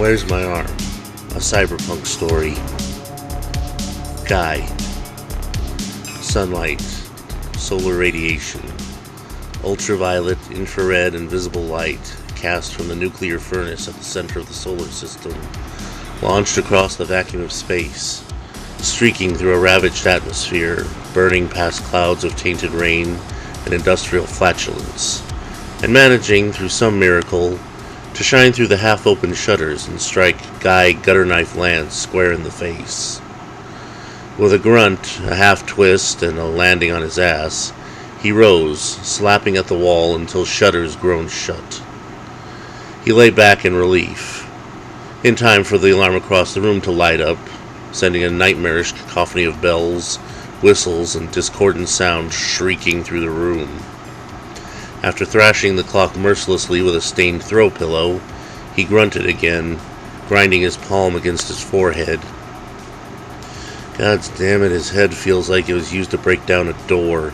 Where's My Arm? A cyberpunk story. Guy. Sunlight. Solar radiation. Ultraviolet, infrared, and visible light cast from the nuclear furnace at the center of the solar system, launched across the vacuum of space, streaking through a ravaged atmosphere, burning past clouds of tainted rain and industrial flatulence, and managing, through some miracle, to shine through the half-open shutters and strike Guy Gutterknife Lance square in the face. With a grunt, a half-twist, and a landing on his ass, he rose, slapping at the wall until shutters groaned shut. He lay back in relief, in time for the alarm across the room to light up, sending a nightmarish cacophony of bells, whistles, and discordant sounds shrieking through the room. After thrashing the clock mercilessly with a stained throw pillow, he grunted again, grinding his palm against his forehead. God damn it, his head feels like it was used to break down a door.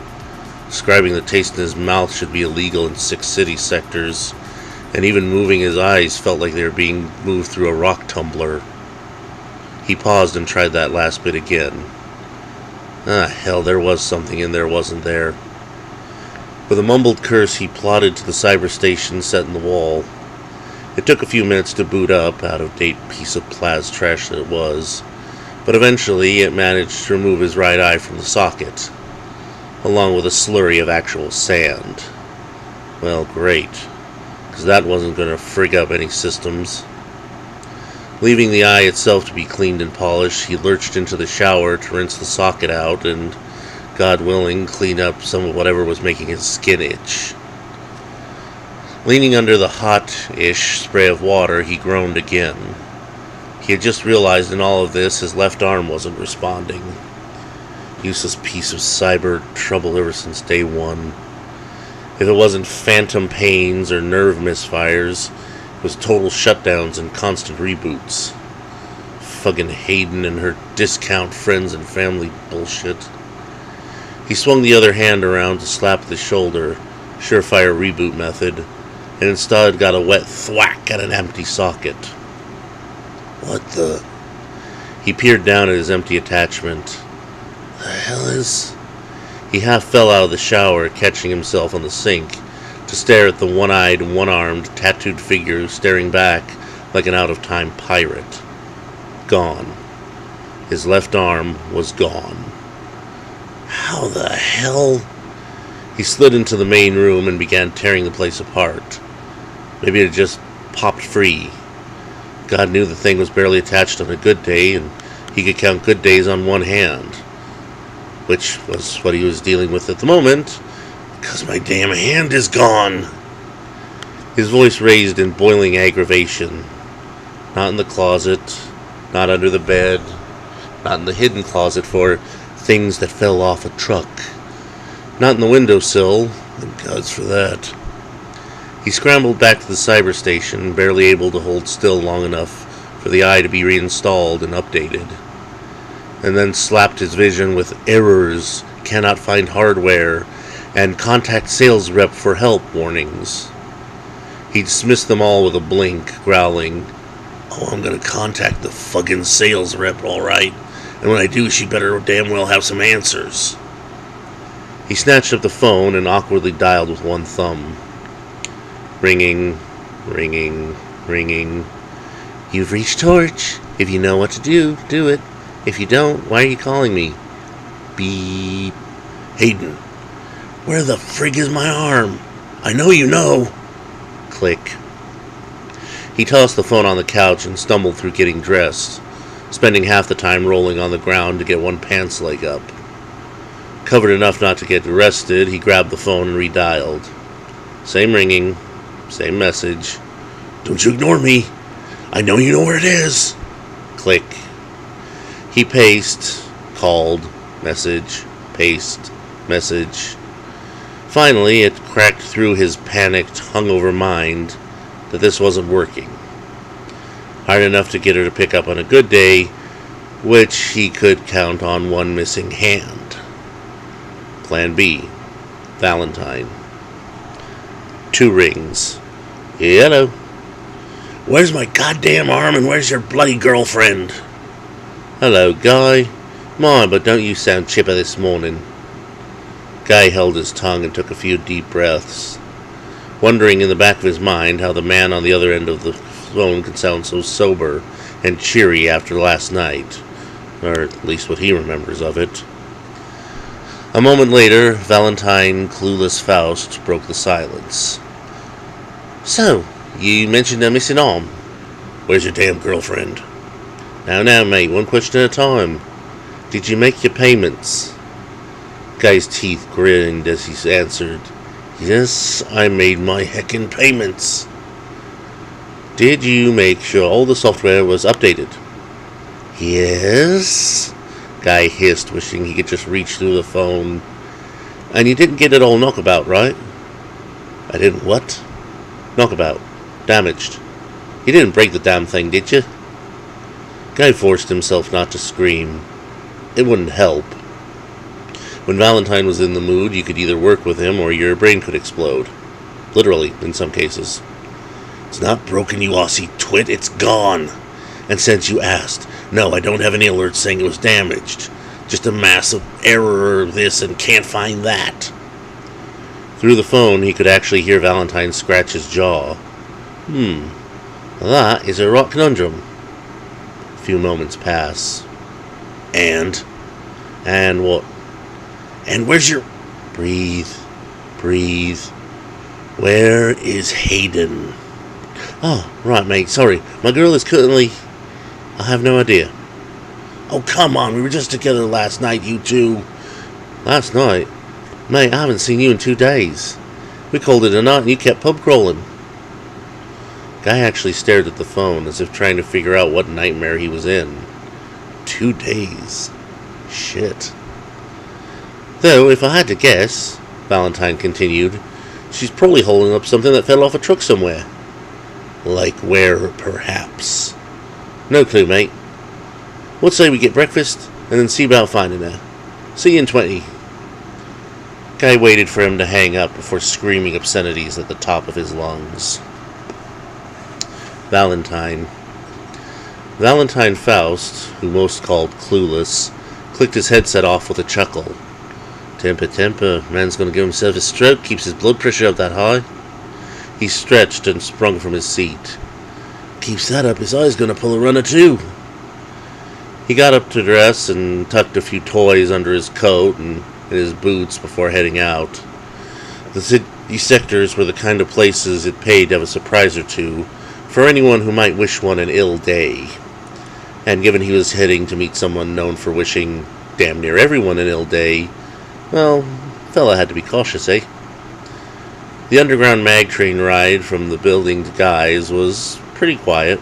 Describing the taste in his mouth should be illegal in 6 city sectors, and even moving his eyes felt like they were being moved through a rock tumbler. He paused and tried that last bit again. Hell, there was something in there, wasn't there? With a mumbled curse, he plodded to the cyber station set in the wall. It took a few minutes to boot up, out-of-date piece of plas trash that it was, but eventually it managed to remove his right eye from the socket, along with a slurry of actual sand. Well, great, because that wasn't going to frig up any systems. Leaving the eye itself to be cleaned and polished, he lurched into the shower to rinse the socket out and, God willing, clean up some of whatever was making his skin itch. Leaning under the hot-ish spray of water, he groaned again. He had just realized in all of this his left arm wasn't responding. Useless piece of cyber trouble ever since day one. If it wasn't phantom pains or nerve misfires, it was total shutdowns and constant reboots. Fucking Hayden and her discount friends and family bullshit. He swung the other hand around to slap the shoulder, surefire reboot method, and instead got a wet thwack at an empty socket. What the? He peered down at his empty attachment. The hell is... He half fell out of the shower, catching himself on the sink, to stare at the one-eyed, one-armed, tattooed figure staring back like an out-of-time pirate. Gone. His left arm was gone. How the hell? He slid into the main room and began tearing the place apart. Maybe it just popped free. God knew the thing was barely attached on a good day, and he could count good days on one hand. Which was what he was dealing with at the moment, because my damn hand is gone. His voice raised in boiling aggravation. Not in the closet, not under the bed, not in the hidden closet for things that fell off a truck. Not in the windowsill, and gods for that. He scrambled back to the cyber station, barely able to hold still long enough for the eye to be reinstalled and updated, and then slapped his vision with errors, cannot find hardware, and contact sales rep for help warnings. He dismissed them all with a blink, growling, "Oh, I'm gonna contact the fucking sales rep, alright. And when I do, she better damn well have some answers." He snatched up the phone and awkwardly dialed with one thumb. Ringing, ringing, ringing. "You've reached Torch. If you know what to do, do it. If you don't, why are you calling me?" Beep. "Hayden, where the frig is my arm? I know you know." Click. He tossed the phone on the couch and stumbled through getting dressed, spending half the time rolling on the ground to get one pants leg up. Covered enough not to get arrested, he grabbed the phone and redialed. Same ringing, same message. "Don't you ignore me. I know you know where it is." Click. He paced, called, message, paste, message. Finally, it cracked through his panicked, hungover mind that this wasn't working. Hard enough to get her to pick up on a good day, which he could count on one missing hand. Plan B. Valentine. 2 rings. Hello. Where's my goddamn arm and where's your bloody girlfriend? Hello, Guy. My, but don't you sound chipper this morning. Guy held his tongue and took a few deep breaths, wondering in the back of his mind how the man on the other end of the phone could sound so sober and cheery after last night, or at least what he remembers of it. A moment later, Valentine, clueless Faust, broke the silence. So, you mentioned a missing arm. Where's your damn girlfriend? Now, mate, one question at a time. Did you make your payments? Guy's teeth grinned as he answered, Yes, I made my heckin' payments. Did you make sure all the software was updated? Yes, Guy hissed, wishing he could just reach through the phone. And you didn't get it all knockabout, right? I didn't what? Knockabout. Damaged. You didn't break the damn thing, did you? Guy forced himself not to scream. It wouldn't help. When Valentine was in the mood, you could either work with him or your brain could explode. Literally, in some cases. It's not broken, you Aussie twit. It's gone. And since you asked, no, I don't have any alerts saying it was damaged. Just a massive error of this and can't find that. Through the phone, he could actually hear Valentine scratch his jaw. That is a rock conundrum. A few moments pass. And what? And where's your... Breathe. Where is Hayden? Oh, right, mate, sorry. My girl is currently... I have no idea. Oh, come on, we were just together last night, you two. Last night? Mate, I haven't seen you in 2 days. We called it a night and you kept pub crawling. Guy actually stared at the phone as if trying to figure out what nightmare he was in. 2 days. Shit. Though, if I had to guess, Valentine continued, she's probably holding up something that fell off a truck somewhere. Like where, perhaps? No clue, mate. What say we get breakfast, and then see about finding her? See you in 20. Guy waited for him to hang up before screaming obscenities at the top of his lungs. Valentine Faust, who most called clueless, clicked his headset off with a chuckle. Temper, man's gonna give himself a stroke, keeps his blood pressure up that high. He stretched and sprung from his seat. Keeps that up, his eye's gonna pull a runner too. He got up to dress and tucked a few toys under his coat and in his boots before heading out. The city sectors were the kind of places it paid to have a surprise or two for anyone who might wish one an ill day. And given he was heading to meet someone known for wishing damn near everyone an ill day, well, fella had to be cautious, eh? The underground mag train ride from the building to Guy's was pretty quiet.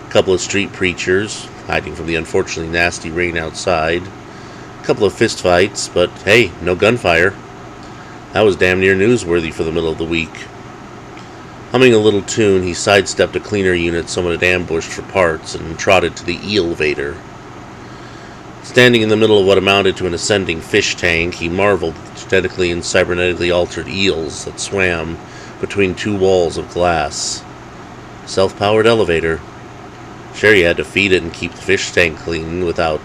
A couple of street preachers, hiding from the unfortunately nasty rain outside. A couple of fistfights, but hey, no gunfire. That was damn near newsworthy for the middle of the week. Humming a little tune, he sidestepped a cleaner unit someone had ambushed for parts and trotted to the eel-vator. Standing in the middle of what amounted to an ascending fish tank, he marveled at the genetically and cybernetically altered eels that swam between two walls of glass. Self-powered elevator. Sure, you had to feed it and keep the fish tank clean without,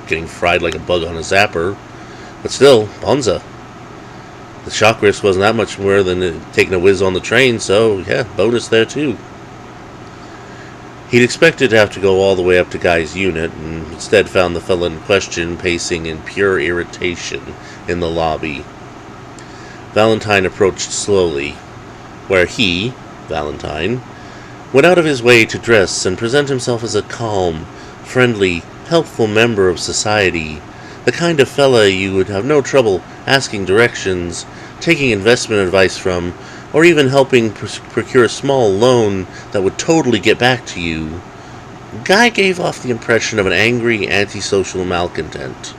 getting fried like a bug on a zapper. But still, bonza. The shock risk wasn't that much more than taking a whiz on the train, so yeah, bonus there too. He'd expected to have to go all the way up to Guy's unit, and instead found the fellow in question pacing in pure irritation in the lobby. Valentine approached slowly, where he, Valentine, went out of his way to dress and present himself as a calm, friendly, helpful member of society, the kind of fella you would have no trouble asking directions, taking investment advice from, or even helping procure a small loan that would totally get back to you. Guy gave off the impression of an angry, antisocial malcontent,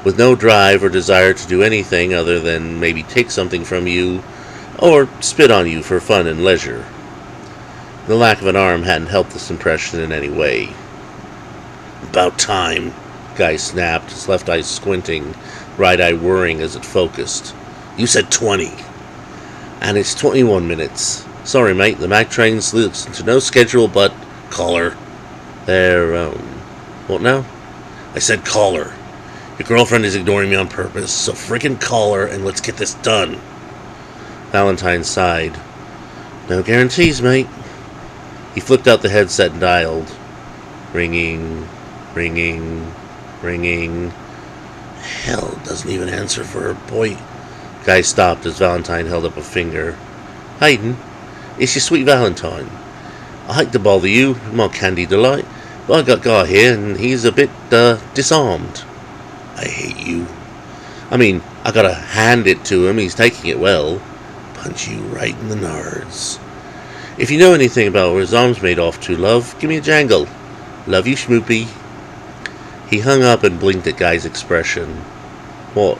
with no drive or desire to do anything other than maybe take something from you, or spit on you for fun and leisure. The lack of an arm hadn't helped this impression in any way. About time, Guy snapped, his left eye squinting, right eye whirring as it focused. You said 20. And it's 21 minutes. Sorry, mate, the Mac train's listen to no schedule, but call her. What now? I said call her. Your girlfriend is ignoring me on purpose, so frickin' call her and let's get this done. Valentine sighed. No guarantees, mate. He flipped out the headset and dialed. Ringing, ringing, ringing. Hell, doesn't even answer for her boy. Guy stopped as Valentine held up a finger. Hayden, it's your sweet Valentine. I hate to bother you, my candy delight, but I got Guy here and he's a bit, disarmed. I hate you. I mean, I gotta hand it to him, he's taking it well. Punch you right in the nards. If you know anything about where his arm's made off to, love, give me a jangle. Love you, schmoopy. He hung up and blinked at Guy's expression. What?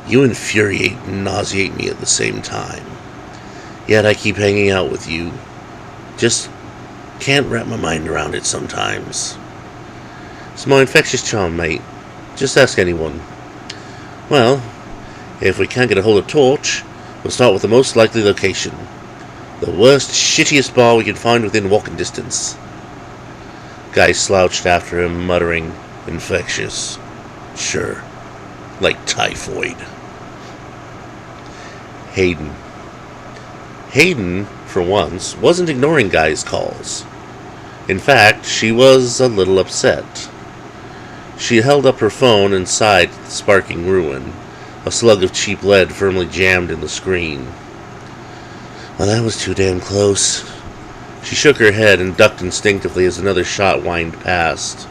You infuriate and nauseate me at the same time. Yet I keep hanging out with you. Just can't wrap my mind around it sometimes. It's my infectious charm, mate. Just ask anyone. Well, if we can't get a hold of Torch, we'll start with the most likely location. The worst, shittiest bar we can find within walking distance. Guy slouched after him, muttering, infectious. Sure. Like typhoid. Hayden, for once, wasn't ignoring Guy's calls. In fact, she was a little upset. She held up her phone and sighed at the sparking ruin, a slug of cheap lead firmly jammed in the screen. Well, that was too damn close. She shook her head and ducked instinctively as another shot whined past.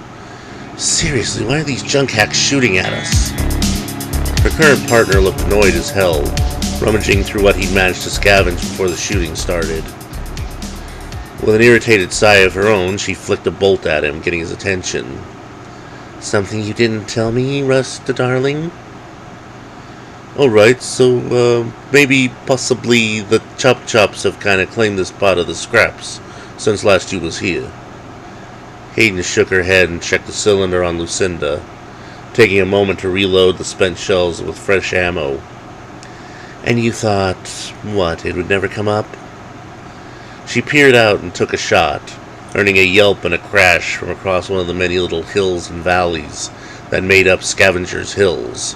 Seriously, why are these junk hacks shooting at us? Her current partner looked annoyed as hell, rummaging through what he'd managed to scavenge before the shooting started. With an irritated sigh of her own, she flicked a bolt at him, getting his attention. Something you didn't tell me, Rust, darling? Alright, so, maybe, possibly, the Chop-Chops have kinda claimed this part of the scraps, since last you was here. Hayden shook her head and checked the cylinder on Lucinda, taking a moment to reload the spent shells with fresh ammo. And you thought, what, it would never come up? She peered out and took a shot, earning a yelp and a crash from across one of the many little hills and valleys that made up Scavenger's Hills,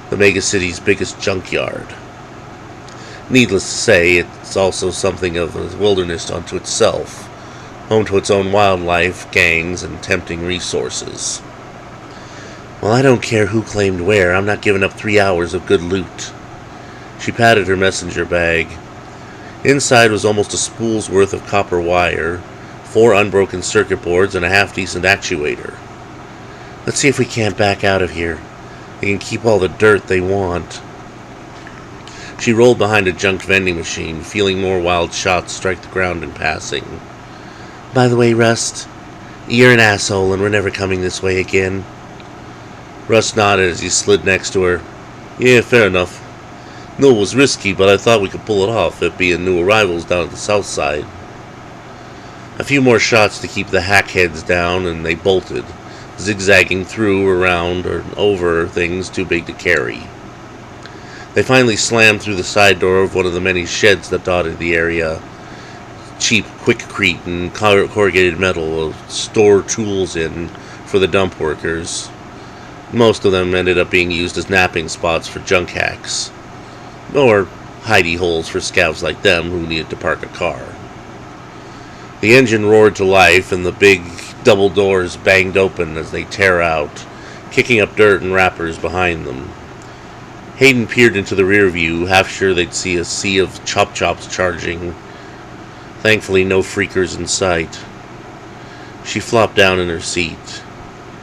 the megacity's biggest junkyard. Needless to say, it's also something of a wilderness unto itself, home to its own wildlife, gangs, and tempting resources. Well, I don't care who claimed where, I'm not giving up 3 hours of good loot. She patted her messenger bag. Inside was almost a spool's worth of copper wire, 4 unbroken circuit boards, and a half-decent actuator. Let's see if we can't back out of here. They can keep all the dirt they want. She rolled behind a junked vending machine, feeling more wild shots strike the ground in passing. By the way, Rust, you're an asshole and we're never coming this way again. Rust nodded as he slid next to her. Yeah, fair enough. No, it was risky, but I thought we could pull it off, it being new arrivals down at the south side. A few more shots to keep the hackheads down, and they bolted, zigzagging through, around, or over things too big to carry. They finally slammed through the side door of one of the many sheds that dotted the area. Cheap quickcrete and corrugated metal to store tools in for the dump workers. Most of them ended up being used as napping spots for junk hacks, or hidey holes for scouts like them who needed to park a car. The engine roared to life, and the big double doors banged open as they tear out, kicking up dirt and wrappers behind them. Hayden peered into the rear view, half sure they'd see a sea of Chop-Chops charging. Thankfully, no freakers in sight. She flopped down in her seat.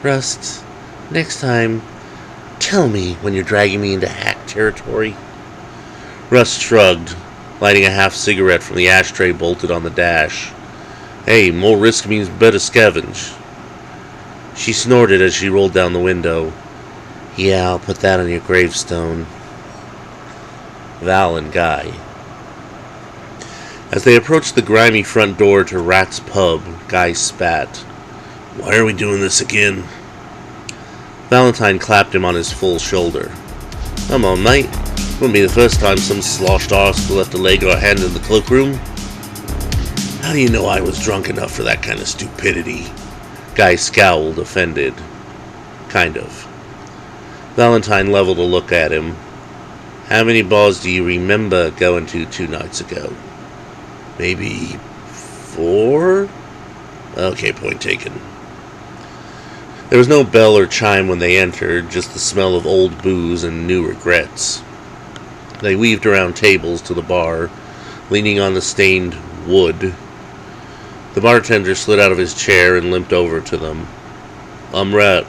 Rust, next time, tell me when you're dragging me into hack territory. Rust shrugged, lighting a half cigarette from the ashtray bolted on the dash. Hey, more risk means better scavenge. She snorted as she rolled down the window. Yeah, I'll put that on your gravestone. Val and Guy. As they approached the grimy front door to Rat's Pub, Guy spat. Why are we doing this again? Valentine clapped him on his full shoulder. Come on, mate. Wouldn't be the first time some sloshed arse left a leg or a hand in the cloakroom. How do you know I was drunk enough for that kind of stupidity? Guy scowled, offended. Kind of. Valentine leveled a look at him. How many bars do you remember going to 2 nights ago? Maybe 4? Okay, point taken. There was no bell or chime when they entered, just the smell of old booze and new regrets. They weaved around tables to the bar, leaning on the stained wood. The bartender slid out of his chair and limped over to them. I'm Rat.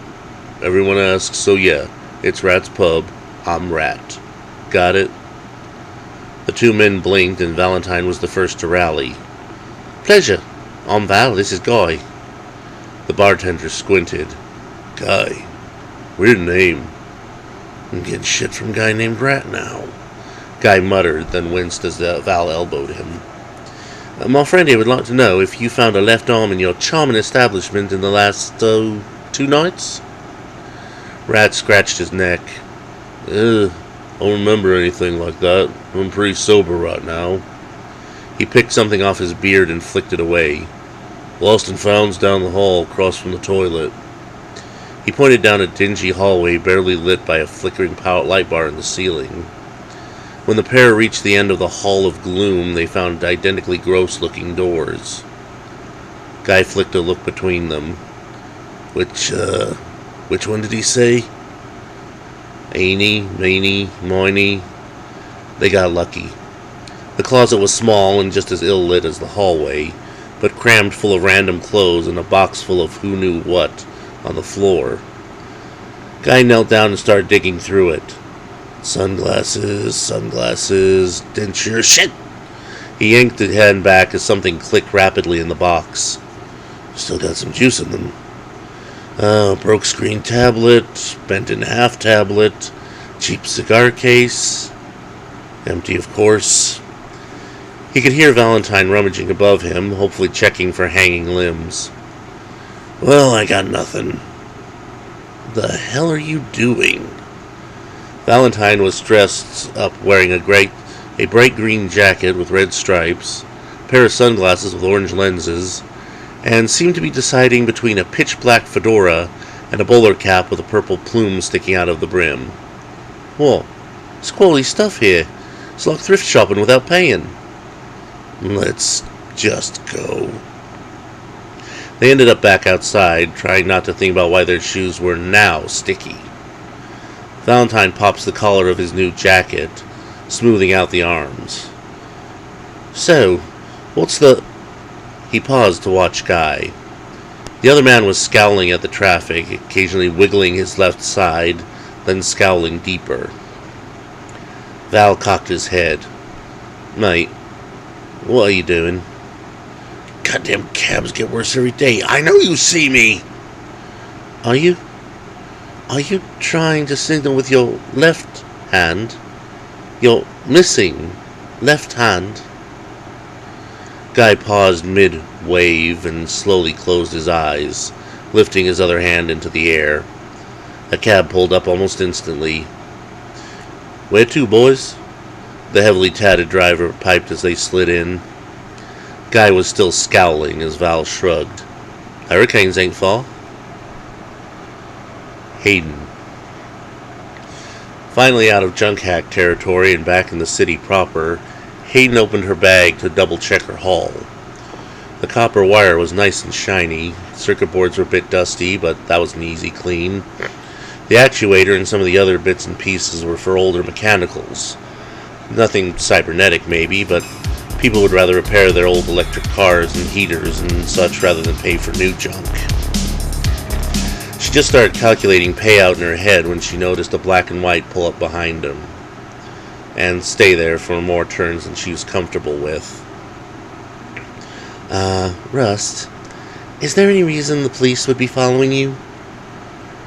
Everyone asks, so yeah, it's Rat's Pub. I'm Rat. Got it? The 2 men blinked, and Valentine was the first to rally. Pleasure. I'm Val, this is Guy. The bartender squinted. Guy. Weird name. I'm getting shit from a guy named Rat now. Guy muttered, then winced as Val elbowed him. My friend here would like to know if you found a left arm in your charming establishment in the last, 2 nights? Rat scratched his neck. I don't remember anything like that. I'm pretty sober right now. He picked something off his beard and flicked it away. Lost and found's down the hall, across from the toilet. He pointed down a dingy hallway barely lit by a flickering light bar in the ceiling. When the pair reached the end of the Hall of Gloom, they found identically gross-looking doors. Guy flicked a look between them. Which one did he say? Eeny, meeny, miny. They got lucky. The closet was small and just as ill-lit as the hallway, but crammed full of random clothes and a box full of who knew what on the floor. Guy knelt down and started digging through it. Sunglasses, denture, shit! He yanked his hand back as something clicked rapidly in the box. Still got some juice in them. Broke screen tablet, bent in half tablet, cheap cigar case. Empty, of course. He could hear Valentine rummaging above him, hopefully checking for hanging limbs. Well, I got nothing. The hell are you doing? Valentine was dressed up wearing a bright green jacket with red stripes, a pair of sunglasses with orange lenses, and seemed to be deciding between a pitch-black fedora and a bowler cap with a purple plume sticking out of the brim. Whoa, it's quality stuff here. It's like thrift shopping without paying. Let's just go. They ended up back outside, trying not to think about why their shoes were now sticky. Valentine pops the collar of his new jacket, smoothing out the arms. So, what's the... He paused to watch Guy. The other man was scowling at the traffic, occasionally wiggling his left side, then scowling deeper. Val cocked his head. Mate, what are you doing? Goddamn cabs get worse every day. I know you see me! Are you? Are you trying to signal with your left hand? Your missing left hand? Guy paused mid-wave and slowly closed his eyes, lifting his other hand into the air. A cab pulled up almost instantly. Where to, boys? The heavily tatted driver piped as they slid in. Guy was still scowling as Val shrugged. Hurricanes ain't far. Hayden. Finally out of junk hack territory and back in the city proper, Hayden opened her bag to double-check her haul. The copper wire was nice and shiny. Circuit boards were a bit dusty, but that was an easy clean. The actuator and some of the other bits and pieces were for older mechanicals. Nothing cybernetic, maybe, but people would rather repair their old electric cars and heaters and such rather than pay for new junk. She just started calculating payout in her head when she noticed a black and white pull up behind him and stay there for more turns than she was comfortable with. Rust, is there any reason the police would be following you?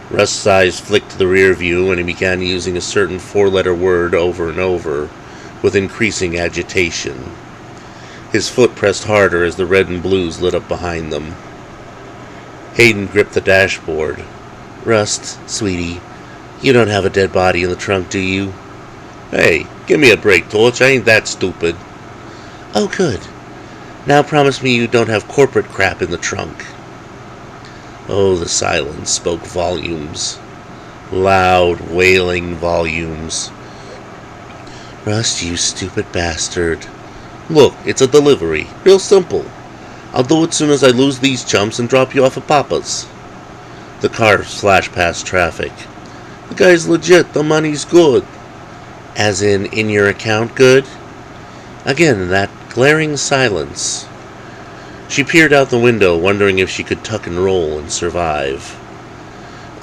Rust's eyes flicked to the rear view and he began using a certain 4-letter word over and over, with increasing agitation. His foot pressed harder as the red and blues lit up behind them. Hayden gripped the dashboard. Rust, sweetie, you don't have a dead body in the trunk, do you? Hey, give me a break, Torch. I ain't that stupid. Oh, good. Now promise me you don't have corporate crap in the trunk. Oh, the silence spoke volumes. Loud, wailing volumes. Rust, you stupid bastard. Look, it's a delivery. Real simple. I'll do it soon as I lose these chumps and drop you off at Papa's. The car flashed past traffic. The guy's legit. The money's good. As in your account good? Again, that glaring silence. She peered out the window, wondering if she could tuck and roll and survive.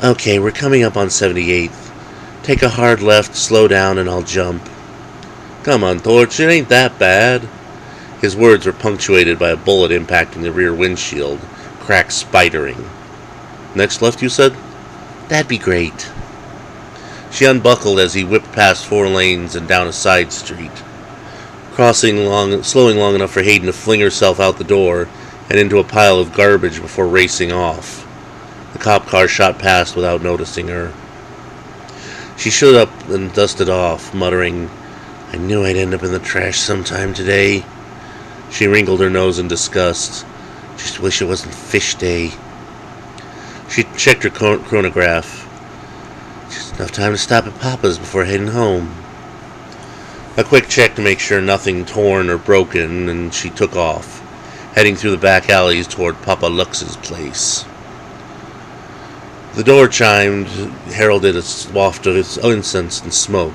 Okay, we're coming up on 78th. Take a hard left, slow down, and I'll jump. Come on, Torch, it ain't that bad. His words were punctuated by a bullet impacting the rear windshield, cracks spidering. Next left, you said? That'd be great. She unbuckled as he whipped past 4 lanes and down a side street, slowing long enough for Hayden to fling herself out the door and into a pile of garbage before racing off. The cop car shot past without noticing her. She stood up and dusted off, muttering, I knew I'd end up in the trash sometime today. She wrinkled her nose in disgust. Just wish it wasn't fish day. She checked her chronograph. Just enough time to stop at Papa's before heading home. A quick check to make sure nothing torn or broken, and she took off, heading through the back alleys toward Papa Lux's place. The door chimed, heralded a waft of incense and smoke,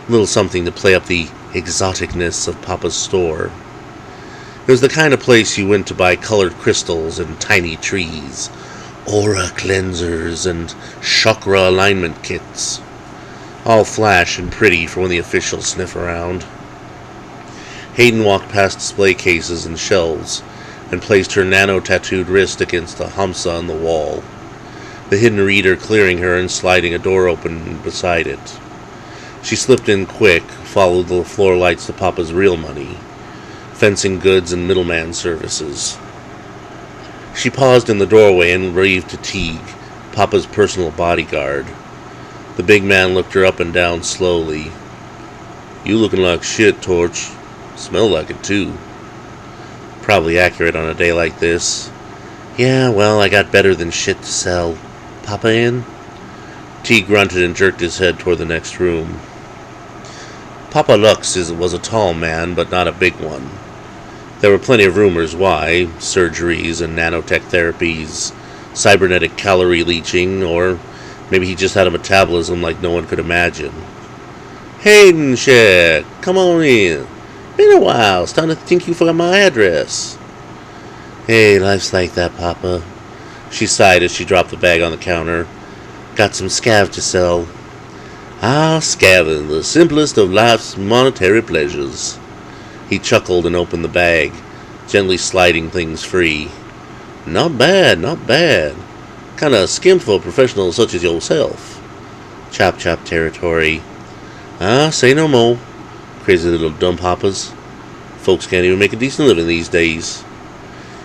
a little something to play up the exoticness of Papa's store. It was the kind of place you went to buy colored crystals and tiny trees, aura cleansers and chakra alignment kits. All flash and pretty for when the officials sniff around. Hayden walked past display cases and shelves and placed her nano-tattooed wrist against the Hamsa on the wall, the hidden reader clearing her and sliding a door open beside it. She slipped in quick, followed the floor lights to Papa's real money, fencing goods and middleman services. She paused in the doorway and waved to Teague, Papa's personal bodyguard. The big man looked her up and down slowly. You looking like shit, Torch. Smell like it, too. Probably accurate on a day like this. Yeah, well, I got better than shit to sell. Papa in? Teague grunted and jerked his head toward the next room. Papa Lux was a tall man, but not a big one. There were plenty of rumors why. Surgeries and nanotech therapies, cybernetic calorie leaching, or maybe he just had a metabolism like no one could imagine. Hayden, shit, come on in. Been a while. It's time to think you forgot my address. Hey, life's like that, Papa. She sighed as she dropped the bag on the counter. Got some scav to sell. Ah, scavenging, the simplest of life's monetary pleasures. He chuckled and opened the bag, gently sliding things free. Not bad, not bad. Kinda skimp for a professional such as yourself. Chop chop territory. Ah, say no more. Crazy little dumb hoppers. Folks can't even make a decent living these days.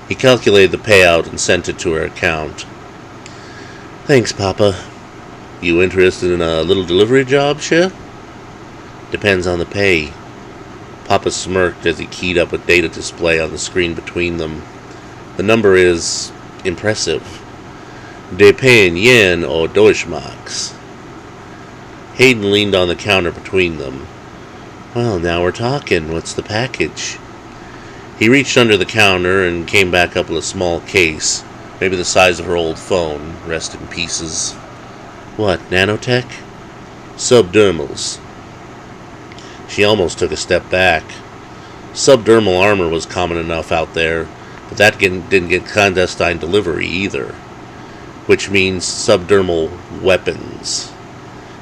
He calculated the payout and sent it to her account. Thanks, Papa. You interested in a little delivery job, Chef? Depends on the pay. Papa smirked as he keyed up a data display on the screen between them. The number is impressive. They pay in yen or Deutschmarks. Hayden leaned on the counter between them. Well, now we're talking. What's the package? He reached under the counter and came back up with a small case, maybe the size of her old phone, rest in pieces. What, nanotech? Subdermals. She almost took a step back. Subdermal armor was common enough out there, but that didn't get clandestine delivery either, which means subdermal weapons.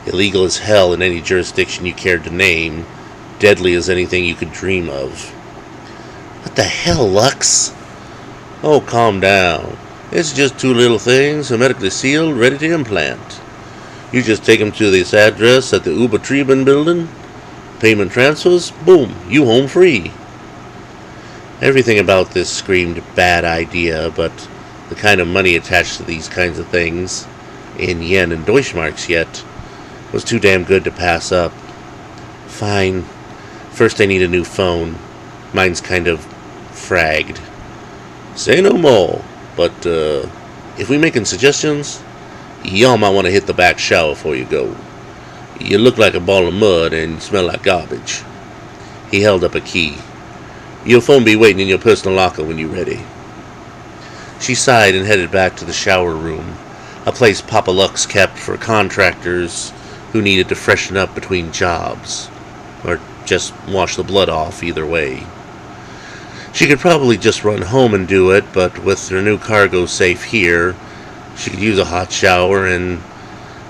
Illegal as hell in any jurisdiction you cared to name, deadly as anything you could dream of. What the hell, Lux? Oh, calm down. It's just 2 little things, hermetically sealed, ready to implant. You just take them to this address at the Ubertrieben building, payment transfers, boom, you home free. Everything about this screamed bad idea, but the kind of money attached to these kinds of things, in yen and Deutschmarks yet, was too damn good to pass up. Fine. First I need a new phone. Mine's kind of fragged. Say no more, but if we making suggestions, y'all might want to hit the back shower before you go. You look like a ball of mud and smell like garbage. He held up a key. Your phone be waiting in your personal locker when you're ready. She sighed and headed back to the shower room, a place Papa Lux kept for contractors who needed to freshen up between jobs, or just wash the blood off, either way. She could probably just run home and do it, but with her new cargo safe here, she could use a hot shower, and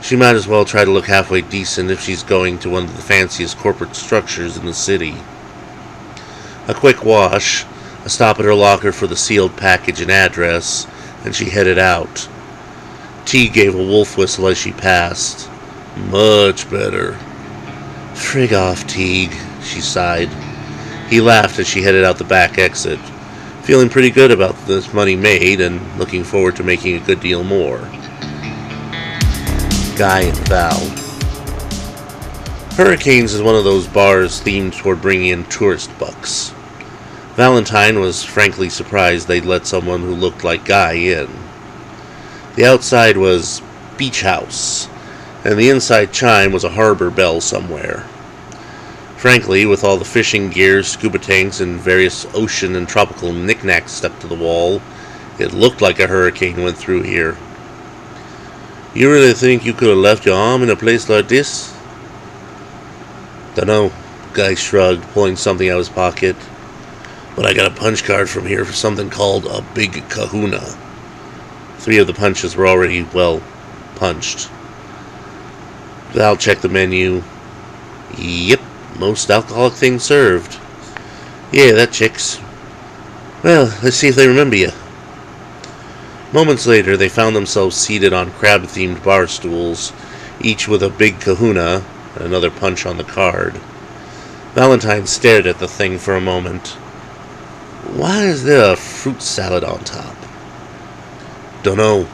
she might as well try to look halfway decent if she's going to one of the fanciest corporate structures in the city. A quick wash, a stop at her locker for the sealed package and address, and she headed out. T gave a wolf whistle as she passed. Much better. Frig off, Teague, she sighed. He laughed as she headed out the back exit, feeling pretty good about this money made and looking forward to making a good deal more. Guy and Val. Hurricanes is one of those bars themed toward bringing in tourist bucks. Valentine was frankly surprised they'd let someone who looked like Guy in. The outside was Beach House, and the inside chime was a harbor bell somewhere. Frankly, with all the fishing gear, scuba tanks, and various ocean and tropical knickknacks stuck to the wall, it looked like a hurricane went through here. You really think you could have left your arm in a place like this? Dunno, Guy shrugged, pulling something out of his pocket. But I got a punch card from here for something called a Big Kahuna. 3 of the punches were already, punched. Val checked the menu. Yep, most alcoholic things served. Yeah, that checks. Well, let's see if they remember you. Moments later, they found themselves seated on crab-themed bar stools, each with a Big Kahuna and another punch on the card. Valentine stared at the thing for a moment. Why is there a fruit salad on top? Dunno.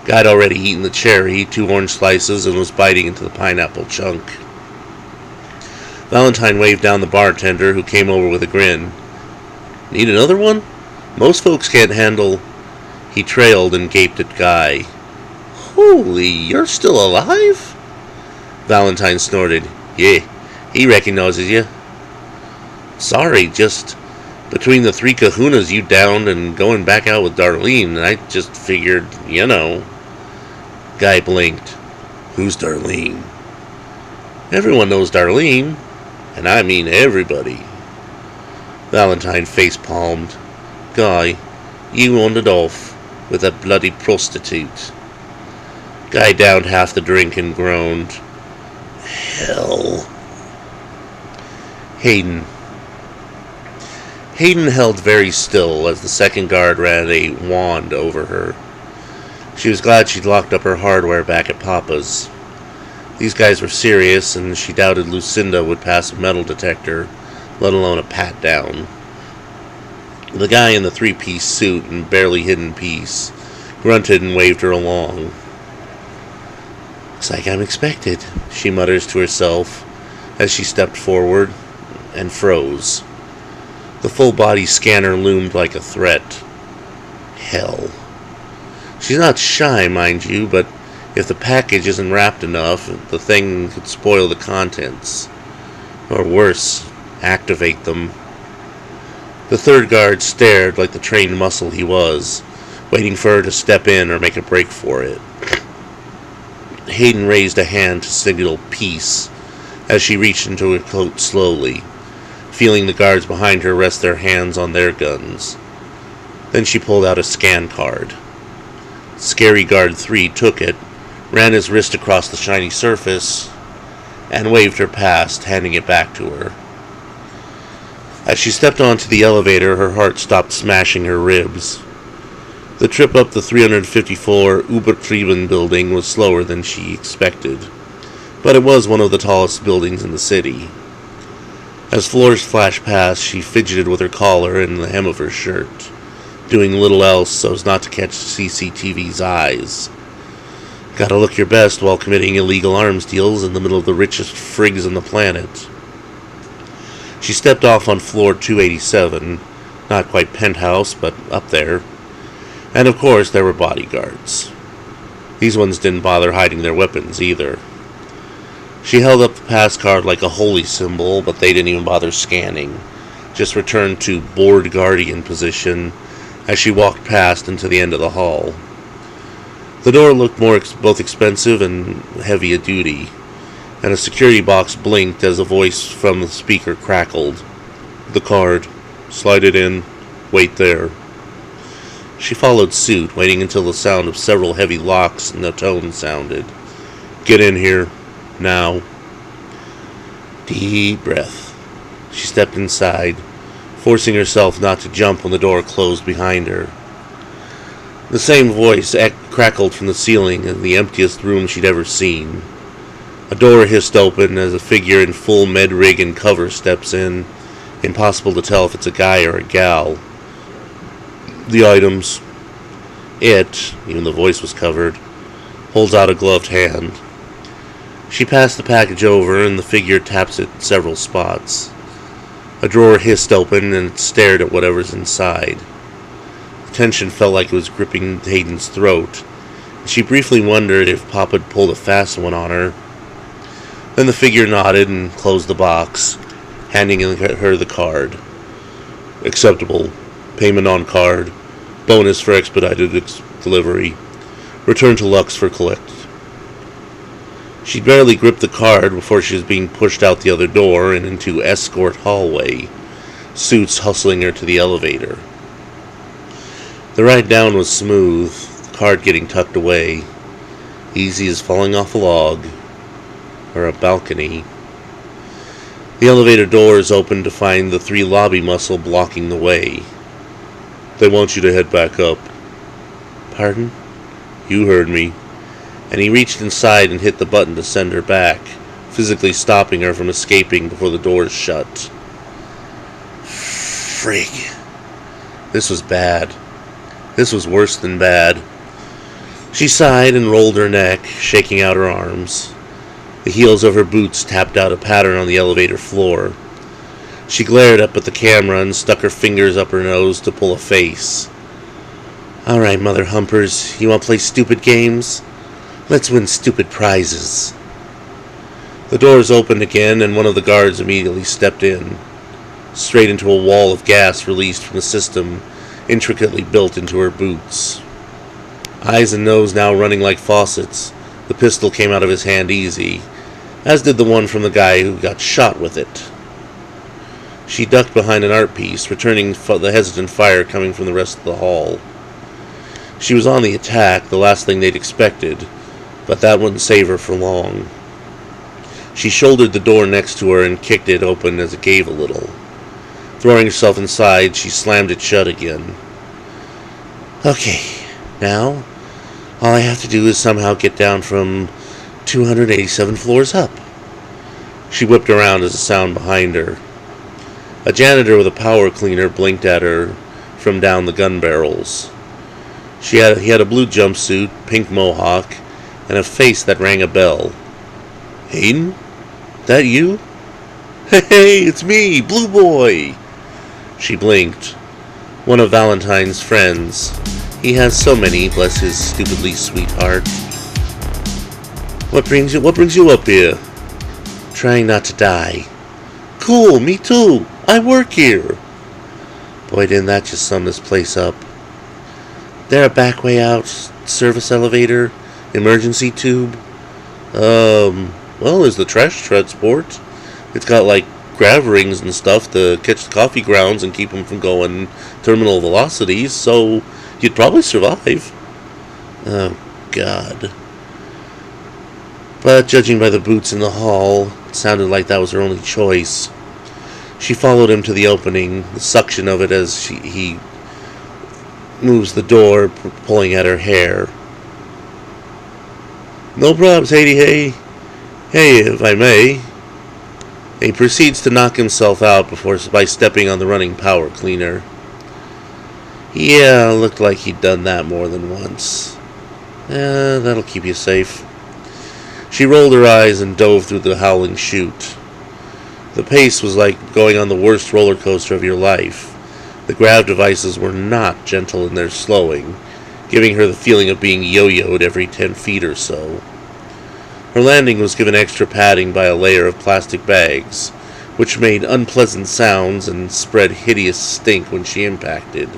Guy'd already eaten the cherry, 2 orange slices, and was biting into the pineapple chunk. Valentine waved down the bartender, who came over with a grin. Need another one? Most folks can't handle... He trailed and gaped at Guy. Holy, you're still alive? Valentine snorted. Yeah, he recognizes you. Sorry, just between the 3 kahunas you downed and going back out with Darlene, I just figured, Guy blinked. Who's Darlene? Everyone knows Darlene, and I mean everybody. Valentine face-palmed. Guy, you wandered off with a bloody prostitute. Guy downed half the drink and groaned. Hell. Hayden held very still as the second guard ran a wand over her. She was glad she'd locked up her hardware back at Papa's. These guys were serious, and she doubted Lucinda would pass a metal detector, let alone a pat-down. The guy in the 3-piece suit and barely hidden piece grunted and waved her along. Looks like I'm expected, she mutters to herself as she stepped forward and froze. The full-body scanner loomed like a threat. Hell. She's not shy, mind you, but if the package isn't wrapped enough, the thing could spoil the contents. Or worse, activate them. The third guard stared like the trained muscle he was, waiting for her to step in or make a break for it. Hayden raised a hand to signal peace as she reached into her coat slowly, feeling the guards behind her rest their hands on their guns. Then she pulled out a scan card. Scary Guard 3 took it, ran his wrist across the shiny surface, and waved her past, handing it back to her. As she stepped onto the elevator, her heart stopped smashing her ribs. The trip up the 354 Übertrieben building was slower than she expected, but it was one of the tallest buildings in the city. As floors flashed past, she fidgeted with her collar and the hem of her shirt, doing little else so as not to catch CCTV's eyes. Gotta look your best while committing illegal arms deals in the middle of the richest frigs on the planet. She stepped off on floor 287, not quite penthouse, but up there. And of course there were bodyguards. These ones didn't bother hiding their weapons either. She held up the pass card like a holy symbol, but they didn't even bother scanning. Just returned to bored guardian position as she walked past into the end of the hall. The door looked both expensive and heavy a duty, and a security box blinked as a voice from the speaker crackled. "The card. Slide it in. Wait there." She followed suit, waiting until the sound of several heavy locks and the tone sounded. "Get in here. Now." Deep breath. She stepped inside, forcing herself not to jump when the door closed behind her. The same voice crackled from the ceiling in the emptiest room she'd ever seen. A door hissed open as a figure in full med rig and cover steps in. Impossible to tell if it's a guy or a gal. "The items." It, even the voice was covered, holds out a gloved hand. She passed the package over and the figure taps it in several spots. A drawer hissed open and it stared at whatever's inside. The tension felt like it was gripping Hayden's throat. She briefly wondered if Pop had pulled a fast one on her. Then the figure nodded and closed the box, handing her the card. "Acceptable. Payment on card. Bonus for expedited delivery. Return to Lux for collect." She'd barely gripped the card before she was being pushed out the other door and into escort hallway, suits hustling her to the elevator. The ride down was smooth, the card getting tucked away, easy as falling off a log, or a balcony. The elevator doors opened to find the 3 lobby muscle blocking the way. "They want you to head back up." "Pardon?" "You heard me." And he reached inside and hit the button to send her back, physically stopping her from escaping before the doors shut. Frig. This was bad. This was worse than bad. She sighed and rolled her neck, shaking out her arms. The heels of her boots tapped out a pattern on the elevator floor. She glared up at the camera and stuck her fingers up her nose to pull a face. "All right, mother humpers, you want to play stupid games? Let's win stupid prizes." The doors opened again, and one of the guards immediately stepped in, straight into a wall of gas released from the system, intricately built into her boots. Eyes and nose now running like faucets, the pistol came out of his hand easy, as did the one from the guy who got shot with it. She ducked behind an art piece, returning the hesitant fire coming from the rest of the hall. She was on the attack, the last thing they'd expected, but that wouldn't save her for long. She shouldered the door next to her and kicked it open as it gave a little. Throwing herself inside, she slammed it shut again. "Okay, now, all I have to do is somehow get down from 287 floors up." She whipped around as a sound behind her. A janitor with a power cleaner blinked at her from down the gun barrels. He had a blue jumpsuit, pink mohawk, and a face that rang a bell. "Hayden? That you?" "Hey, it's me, Blue Boy!" She blinked. One of Valentine's friends. He has so many, bless his stupidly sweet heart. What brings you up here?" "Trying not to die." "Cool, me too. I work here." Boy, didn't that just sum this place up. "There a back way out, service elevator, emergency tube?" Well, there's the trash transport. It's got like grav rings and stuff to catch the coffee grounds and keep them from going terminal velocities, so you'd probably survive." Oh, God. But judging by the boots in the hall, it sounded like that was her only choice. She followed him to the opening, the suction of it as he moves the door, pulling at her hair. "No probs, Haiti, hey. Hey, if I may." He proceeds to knock himself out by stepping on the running power cleaner. Yeah, looked like he'd done that more than once. That'll keep you safe. She rolled her eyes and dove through the howling chute. The pace was like going on the worst roller coaster of your life. The grav devices were not gentle in their slowing, giving her the feeling of being yo-yoed every 10 feet or so. Her landing was given extra padding by a layer of plastic bags, which made unpleasant sounds and spread hideous stink when she impacted.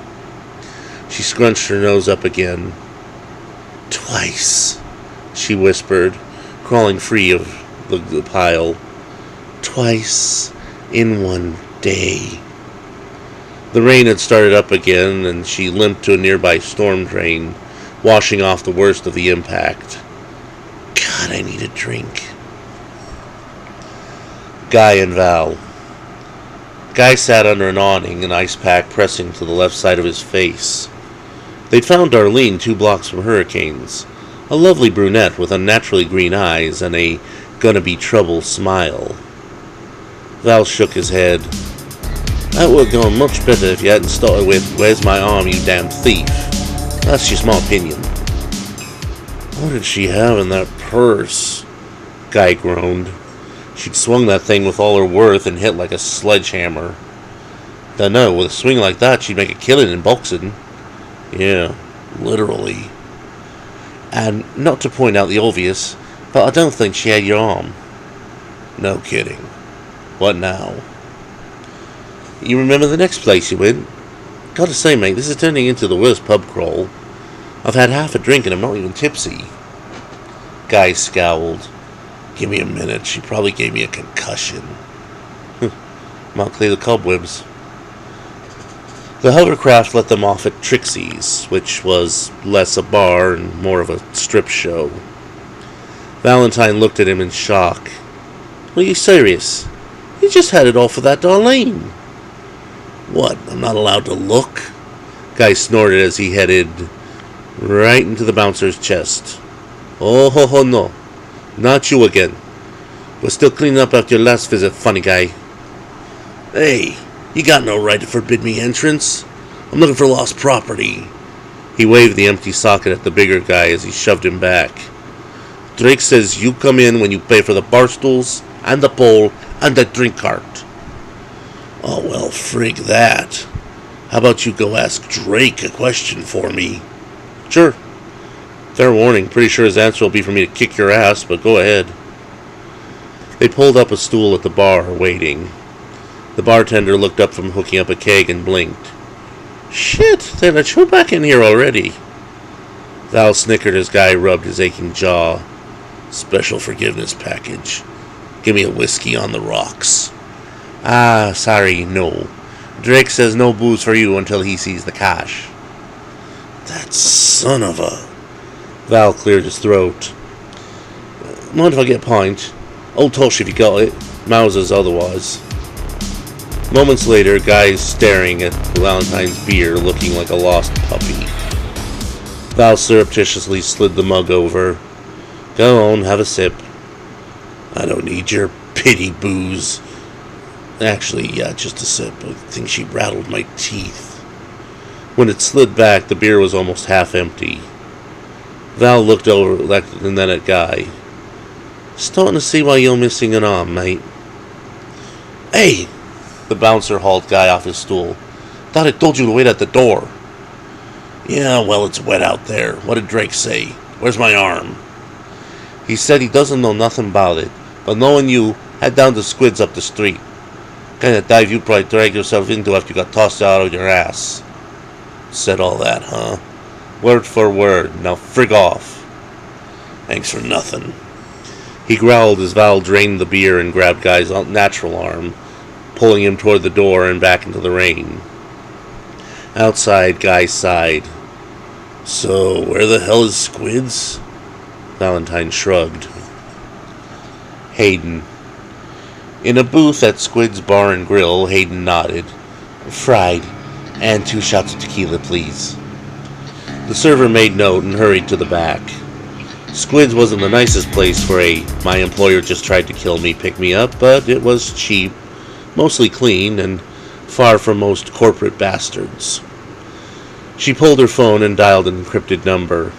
She scrunched her nose up again. "Twice," she whispered, crawling free of the pile. "Twice in one day." The rain had started up again, and she limped to a nearby storm drain, washing off the worst of the impact. God, I need a drink. Guy and Val. Guy sat under an awning, an ice pack pressing to the left side of his face. They'd found Darlene 2 blocks from Hurricanes, a lovely brunette with unnaturally green eyes and a gonna-be-trouble smile. Val shook his head. "That would have gone much better if you hadn't started with, 'Where's my arm, you damn thief?' That's just my opinion." "What did she have in that purse?" Guy groaned. "She'd swung that thing with all her worth and hit like a sledgehammer." "Dunno, with a swing like that, she'd make a killing in boxing." "Yeah, literally. And not to point out the obvious, but I don't think she had your arm." "No kidding. What now?" "You remember the next place you went? Gotta say, mate, this is turning into the worst pub crawl. I've had half a drink and I'm not even tipsy." Guy scowled. "Give me a minute. She probably gave me a concussion." "Might clear the cobwebs." The hovercraft let them off at Trixie's, which was less a bar and more of a strip show. Valentine looked at him in shock. "Are you serious? You just had it all for that Darlene." "What, I'm not allowed to look?" Guy snorted as he headed right into the bouncer's chest. "Oh, ho, ho, no. Not you again. We're still cleaning up after your last visit, funny guy." "Hey, you got no right to forbid me entrance. I'm looking for lost property." He waved the empty socket at the bigger guy as he shoved him back. "Drake says you come in when you pay for the bar stools, and the pole, and the drink cart." "Oh, well, frig that. How about you go ask Drake a question for me?" "Sure. Fair warning, pretty sure his answer will be for me to kick your ass, but go ahead." They pulled up a stool at the bar, waiting. The bartender looked up from hooking up a keg and blinked. "Shit, they let you back in here already." Val snickered as Guy rubbed his aching jaw. "Special forgiveness package. Give me a whiskey on the rocks." "Ah, sorry, no. Drake says no booze for you until he sees the cash." "That son of a..." Val cleared his throat. "Mind if I get a pint? Old Tosh if you got it. Mauser's otherwise." Moments later, Guy's staring at Valentine's beer, looking like a lost puppy. Val surreptitiously slid the mug over. "Go on, have a sip." "I don't need your pity booze." "Actually, yeah, just a sip. I think she rattled my teeth." When it slid back, the beer was almost half empty. Val looked over and then at Guy. "Starting to see why you're missing an arm, mate." "Hey!" The bouncer hauled Guy off his stool. "Thought I told you to wait at the door." "Yeah, well, it's wet out there. What did Drake say? Where's my arm?" "He said he doesn't know nothing about it, but knowing you, head down to Squid's up the street. Kind of dive you'd probably drag yourself into after you got tossed out of your ass." "Said all that, huh? Word for word. Now frig off." "Thanks for nothing." He growled as Val drained the beer and grabbed Guy's natural arm, pulling him toward the door and back into the rain. Outside, Guy sighed. "So, where the hell is Squid's?" Valentine shrugged. Hayden. In a booth at Squid's Bar and Grill, Hayden nodded. "Fried, and 2 shots of tequila, please." The server made note and hurried to the back. Squid's wasn't the nicest place for a "my employer just tried to kill me" pick-me-up, but it was cheap, mostly clean, and far from most corporate bastards. She pulled her phone and dialed an encrypted number.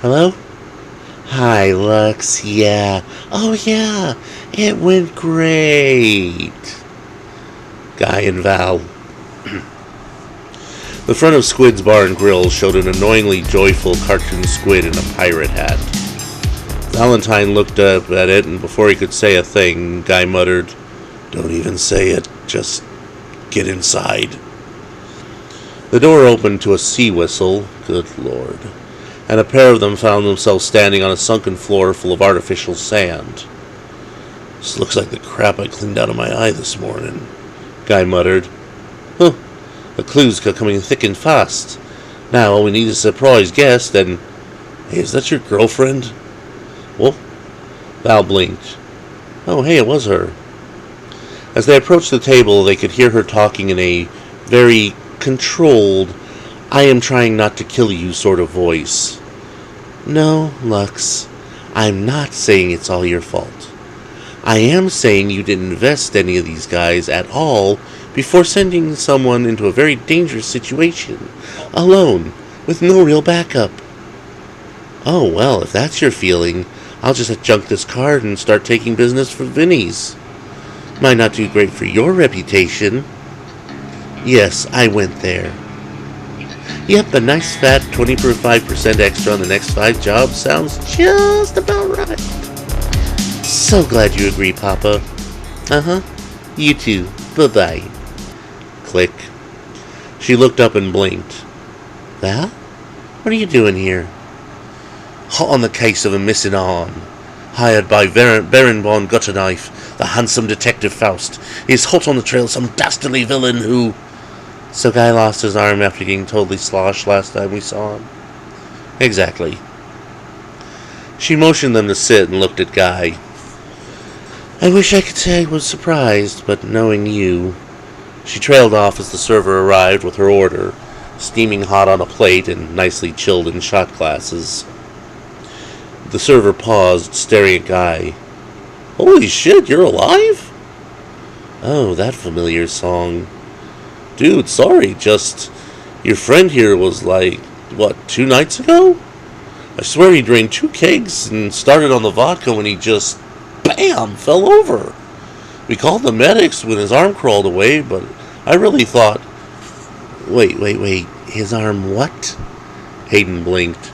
Hello? Hi, Lux. Yeah. Oh, yeah. It went great. Guy and Val. The front of Squid's Bar and Grill showed an annoyingly joyful cartoon squid in a pirate hat. Valentine looked up at it, and before he could say a thing, Guy muttered, "Don't even say it. Just get inside." The door opened to a sea whistle. Good Lord. And a pair of them found themselves standing on a sunken floor full of artificial sand. "This looks like the crap I cleaned out of my eye this morning," Guy muttered. "Huh. The clues are coming thick and fast. Now all we need is a surprise guest, and... Hey, is that your girlfriend?" "What?" Val blinked. "Oh, hey, it was her." As they approached the table, they could hear her talking in a very controlled, "I am trying not to kill you" sort of voice. "No, Lux, I'm not saying it's all your fault. I am saying you didn't invest any of these guys at all before sending someone into a very dangerous situation, alone, with no real backup." "Oh, well, if that's your feeling, I'll just junk this card and start taking business for Vinny's. Might not do great for your reputation." "Yes, I went there." "Yep, a nice fat 25% extra on the next 5 jobs sounds just about right." "So glad you agree, Papa." "Uh-huh. You too. Bye-bye." Click. She looked up and blinked. "Val? What are you doing here?" "Hot on the case of a missing arm. Hired by Baron von Gutterknife, the handsome detective Faust. He's hot on the trail of some dastardly villain who..." "So Guy lost his arm after getting totally sloshed last time we saw him?" "Exactly." She motioned them to sit and looked at Guy. "I wish I could say I was surprised, but knowing you..." She trailed off as the server arrived with her order, steaming hot on a plate and nicely chilled in shot glasses. The server paused, staring at Guy. "Holy shit, you're alive?" "Oh, that familiar song." "Dude, sorry, just... Your friend here was like, 2 nights ago? I swear he drained 2 kegs and started on the vodka when he just... BAM! Fell over. We called the medics when his arm crawled away, but I really thought..." Wait. His arm what?" Hayden blinked.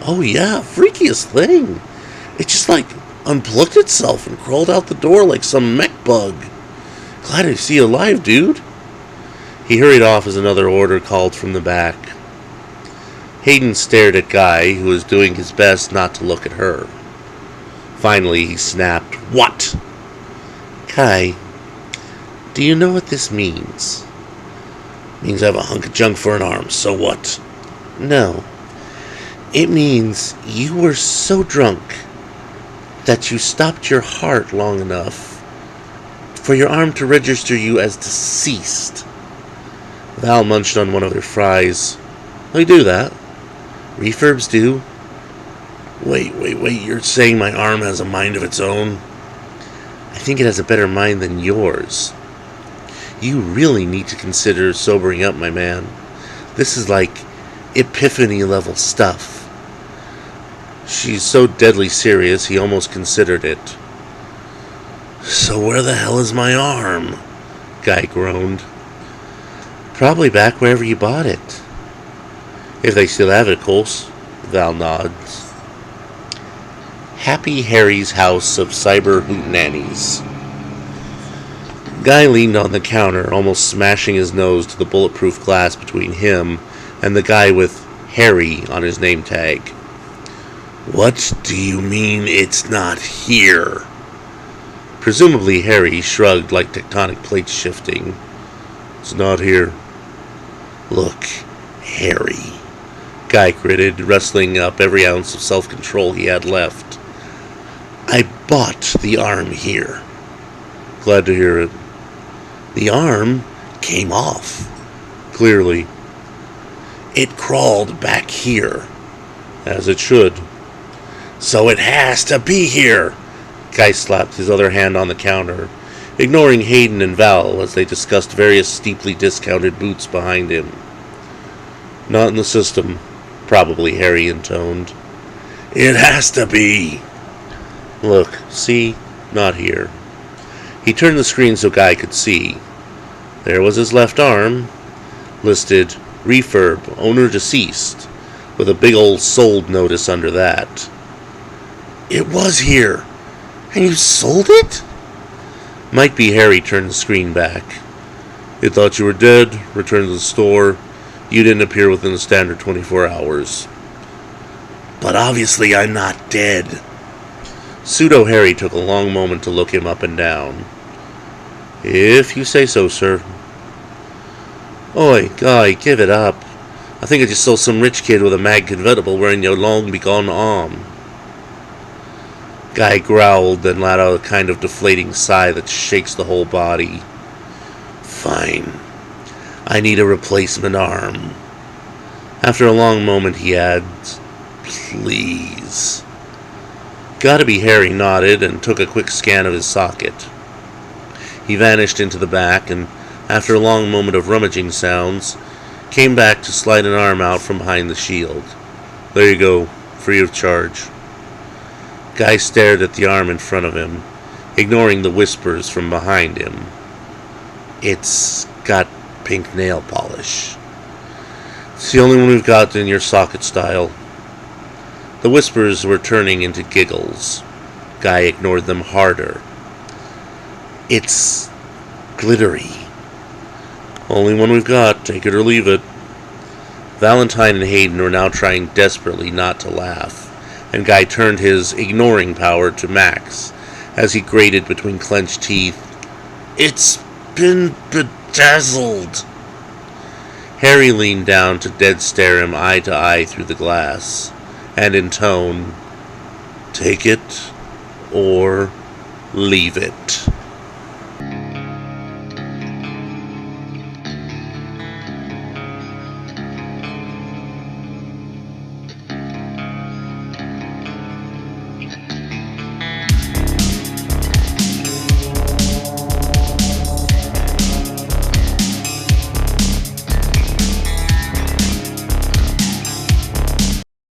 "Oh yeah, freakiest thing. It just unplugged itself and crawled out the door like some mech bug. Glad to see you alive, dude." He hurried off as another order called from the back. Hayden stared at Guy, who was doing his best not to look at her. Finally, he snapped, "What?" "Guy, do you know what this means?" "Means I have a hunk of junk for an arm, so what?" "No. It means you were so drunk that you stopped your heart long enough for your arm to register you as deceased." Val munched on one of their fries. "I do that. Refurbs do." Wait, you're saying my arm has a mind of its own?" "I think it has a better mind than yours. You really need to consider sobering up, my man. This is like epiphany-level stuff." She's so deadly serious, he almost considered it. "So where the hell is my arm?" Guy groaned. "Probably back wherever you bought it. If they still have it, of course." Val nods. Happy Harry's House of Cyber Hootenannies. Guy leaned on the counter, almost smashing his nose to the bulletproof glass between him and the guy with Harry on his name tag. "What do you mean it's not here?" Presumably Harry shrugged like tectonic plates shifting. "It's not here." "Look, Harry," Guy gritted, wrestling up every ounce of self-control he had left. "I bought the arm here." "Glad to hear it." "The arm came off." "Clearly." "It crawled back here." "As it should." "So it has to be here." Guy slapped his other hand on the counter, ignoring Hayden and Val as they discussed various steeply discounted boots behind him. "Not in the system," probably Harry intoned. It has to be. Look, see? Not here. He turned the screen so Guy could see. There was his left arm, listed refurb, owner deceased, with a big old sold notice under that. It was here. And you sold it? Might be Harry turned the screen back. It thought you were dead, returned to the store. You didn't appear within the standard 24 hours. But obviously I'm not dead. Pseudo Harry took a long moment to look him up and down. If you say so, sir. Oi, Guy, give it up. I think I just saw some rich kid with a mag convertible wearing your long-begone arm. Guy growled, then let out a kind of deflating sigh that shakes the whole body. Fine. I need a replacement arm. After a long moment, he adds, Please. Gotta be Harry nodded and took a quick scan of his socket. He vanished into the back and, after a long moment of rummaging sounds, came back to slide an arm out from behind the shield. There you go, free of charge. Guy stared at the arm in front of him, ignoring the whispers from behind him. It's got pink nail polish. It's the only one we've got in your socket style. The whispers were turning into giggles. Guy ignored them harder. It's glittery. Only one we've got, take it or leave it. Valentine and Hayden were now trying desperately not to laugh, and Guy turned his ignoring power to max as he grated between clenched teeth. It's been bedazzled. Harry leaned down to dead stare him eye to eye through the glass, and in tone, take it or leave it.